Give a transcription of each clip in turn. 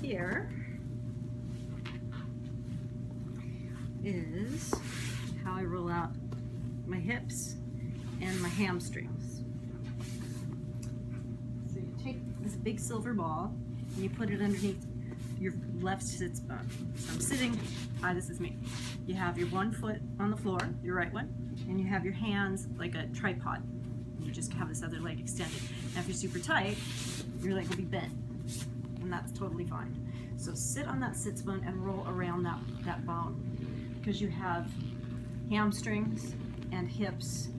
here is how I roll out my hips and my hamstrings. So you take this big silver ball and you put it underneath your left sits bone. So I'm sitting, this is me. You have your one foot on the floor, your right one, and you have your hands like a tripod. You just have this other leg extended. Now if you're super tight, your leg will be bent, and that's totally fine. So sit on that sits bone and roll around that bone, because you have hamstrings and hips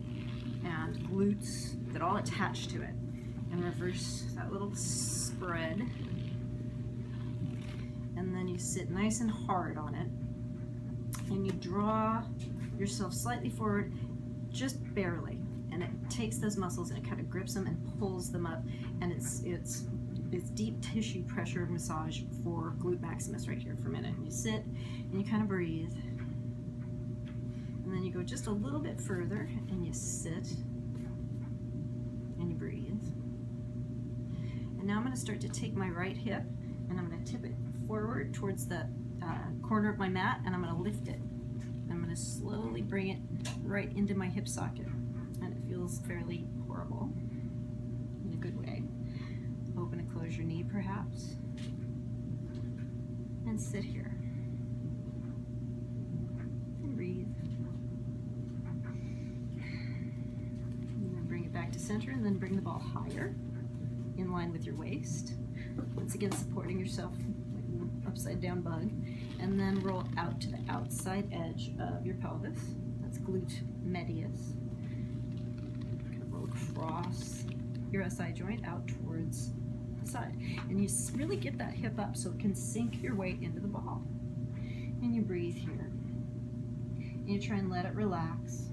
and glutes that all attach to it. And reverse that little spread. And then you sit nice and hard on it. And you draw yourself slightly forward, just barely. And it takes those muscles and it kind of grips them and pulls them up. And it's deep tissue pressure massage for glute maximus right here for a minute. And you sit and you kind of breathe. And then you go just a little bit further and you sit and you breathe. And now I'm going to start to take my right hip and I'm going to tip it forward towards the corner of my mat, and I'm going to lift it. I'm going to slowly bring it right into my hip socket, and it feels fairly horrible in a good way. Open and close your knee perhaps, and sit here and breathe. And then bring it back to center, and then bring the ball higher in line with your waist. Once again, supporting yourself like an upside down bug, and then roll out to the outside edge of your pelvis. That's glute medius. Kind of roll across your SI joint out towards the side. And you really get that hip up so it can sink your weight into the ball. And you breathe here. And you try and let it relax.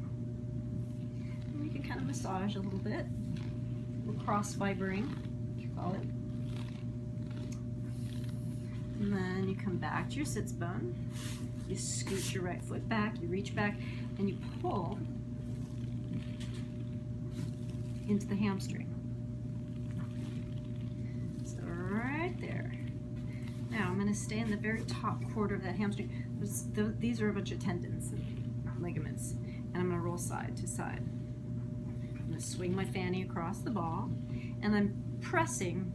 And you can kind of massage a little bit. A little cross fibering, you call it. And then you come back to your sits bone, you scoot your right foot back, you reach back, and you pull into the hamstring. So right there. Now I'm going to stay in the very top quarter of that hamstring. These are a bunch of tendons and ligaments, and I'm going to roll side to side. I'm going to swing my fanny across the ball, and I'm pressing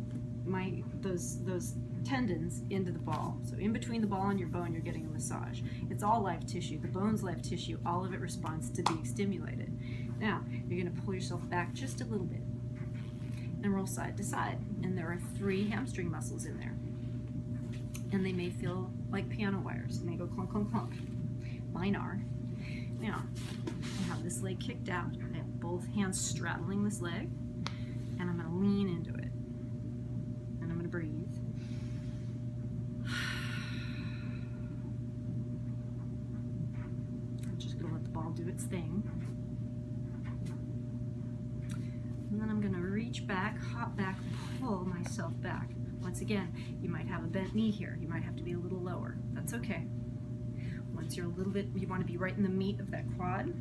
those tendons into the ball. So in between the ball and your bone, you're getting a massage. It's all live tissue. The bone's live tissue. All of it responds to being stimulated. Now, you're going to pull yourself back just a little bit and roll side to side. And there are 3 hamstring muscles in there. And they may feel like piano wires. They may go clunk, clunk, clunk. Mine are. Now, I have this leg kicked out. I have both hands straddling this leg. And I'm going to lean into it. And I'm going to breathe. Do its thing. And then I'm going to reach back, hop back, pull myself back. Once again, you might have a bent knee here. You might have to be a little lower. That's okay. Once you're a little bit, you want to be right in the meat of that quad.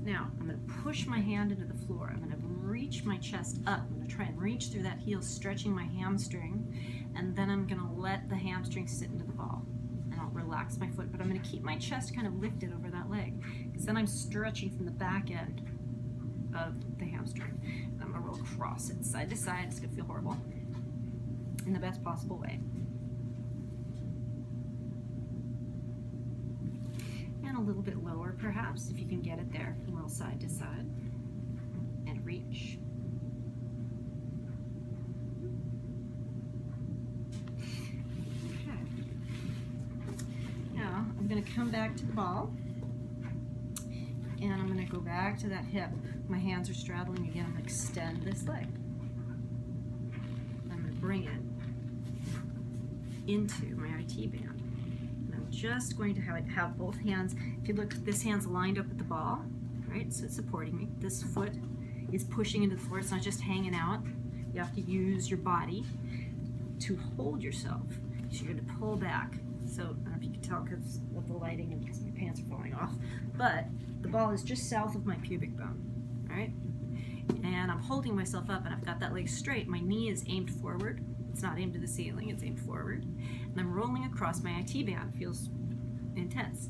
Now, I'm going to push my hand into the floor. I'm going to reach my chest up. I'm going to try and reach through that heel, stretching my hamstring. And then I'm going to let the hamstring sit into the ball. I'll relax my foot, but I'm going to keep my chest kind of lifted over that leg, because then I'm stretching from the back end of the hamstring. And I'm going to roll across it side to side. It's going to feel horrible in the best possible way. And a little bit lower perhaps, if you can get it there. And roll side to side and reach. I'm going to come back to the ball, and I'm going to go back to that hip. My hands are straddling again. I'm going to extend this leg. I'm going to bring it into my IT band. And I'm just going to have both hands, if you look, this hand's lined up at the ball, right? So it's supporting me. This foot is pushing into the floor. It's not just hanging out. You have to use your body to hold yourself. So you're going to pull back. So I don't know if you can tell because of the lighting and because my pants are falling off, but the ball is just south of my pubic bone, all right? And I'm holding myself up and I've got that leg straight. My knee is aimed forward. It's not aimed to the ceiling, it's aimed forward. And I'm rolling across my IT band. Feels intense.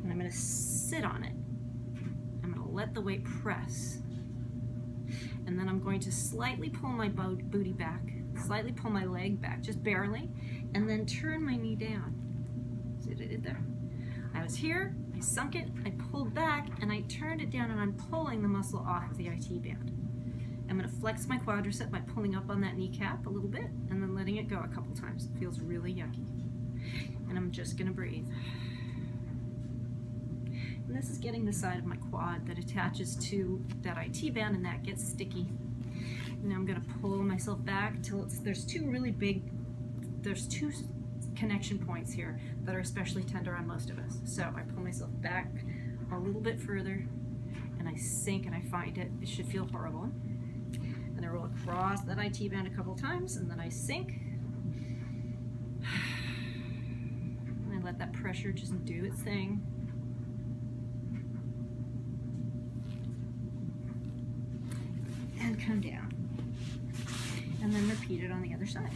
And I'm gonna sit on it. I'm gonna let the weight press. And then I'm going to slightly pull my booty back, slightly pull my leg back, just barely, and then turn my knee down. See what I did there? I was here, I sunk it, I pulled back, and I turned it down, and I'm pulling the muscle off of the IT band. I'm gonna flex my quadricep by pulling up on that kneecap a little bit, and then letting it go a couple times. It feels really yucky. And I'm just gonna breathe. And this is getting the side of my quad that attaches to that IT band, and that gets sticky. Now I'm gonna pull myself back till there's two connection points here that are especially tender on most of us. So I pull myself back a little bit further, and I sink and I find it. It should feel horrible. And I roll across that IT band a couple times, and then I sink. And I let that pressure just do its thing. And come down. And then repeat it on the other side.